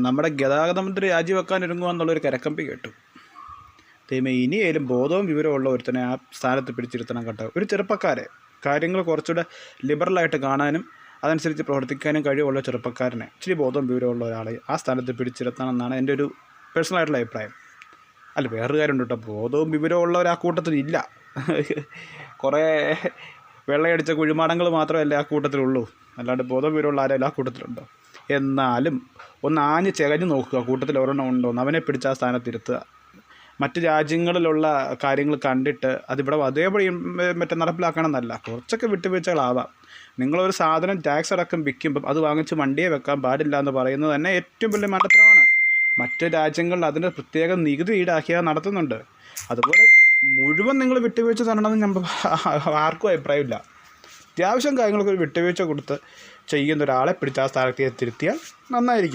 നമ്മുടെ ഗതാഗത മന്ത്രി രാജിവെക്കാൻ ഒരുങ്ങുക കരക്കമ്പി കേട്ടു. ദൈവമേ, ഇനിയേലും ബോധവും വിവരമുള്ള ഒരുത്തനെ ആ സ്ഥാനത്ത് പിടിച്ചിരുത്തണം കേട്ടോ. ഒരു ചെറുപ്പക്കാരെ കാര്യങ്ങൾ കുറച്ചുകൂടെ ലിബറലായിട്ട് കാണാനും അതനുസരിച്ച് പ്രവർത്തിക്കാനും കഴിവുള്ള ചെറുപ്പക്കാരനെ, ഇച്ചിരി ബോധവും വിവരമുള്ള ഒരാളെ ആ സ്ഥാനത്ത് പിടിച്ചിരുത്തണം എന്നാണ് എൻ്റെ ഒരു പേഴ്സണലായിട്ടുള്ള അഭിപ്രായം. അല്ല, വേറൊരു കാര്യമുണ്ട് കേട്ടോ, ബോധവും വിവരമുള്ളവർ ആ കൂട്ടത്തിലില്ല. കുറേ വെള്ളയടിച്ച കുഴിമാടങ്ങൾ മാത്രമല്ലേ ആ കൂട്ടത്തിലുള്ളൂ, അല്ലാണ്ട് ബോധവും വിവരമുള്ള ആരെങ്കിലും ആ കൂട്ടത്തിലുണ്ടോ? എന്നാലും ഒന്ന് ആഞ്ഞ് ചെകഞ്ഞ് നോക്കുക, കൂട്ടത്തിൽ ഒരെണ്ണം ഉണ്ടോ എന്ന്. അവനെ പിടിച്ച് ആ സ്ഥാനത്തിരുത്തുക. മറ്റ് രാജ്യങ്ങളിലുള്ള കാര്യങ്ങൾ കണ്ടിട്ട് അതിവിടെ അതേപടി നടപ്പിലാക്കണമെന്നല്ല, കുറച്ചൊക്കെ വിട്ടുവീഴ്ചകളാവാം. നിങ്ങളൊരു സാധനം ടാക്സ് അടക്കം വിൽക്കുമ്പം അത് വാങ്ങിച്ച് വണ്ടിയെ വെക്കാൻ പാടില്ല എന്ന് പറയുന്നത് തന്നെ ഏറ്റവും വലിയ മണ്ടത്തരമാണ്. മറ്റ് രാജ്യങ്ങളിൽ അതിൻ്റെ പ്രത്യേക നികുതി ഈടാക്കിയാൽ നടത്തുന്നുണ്ട്. അതുപോലെ മുഴുവൻ നിങ്ങൾ വിട്ടുവീഴ്ച തരണമെന്ന് ഞാൻ ആർക്കും അഭിപ്രായമില്ല. അത്യാവശ്യം കാര്യങ്ങളൊക്കെ ഒരു വിട്ടുവീഴ്ച കൊടുത്ത് ചെയ്യുന്ന ഒരാളെ പിടിച്ച് ആ സ്ഥാനത്ത് തിരുത്തിയാൽ നന്നായിരിക്കും.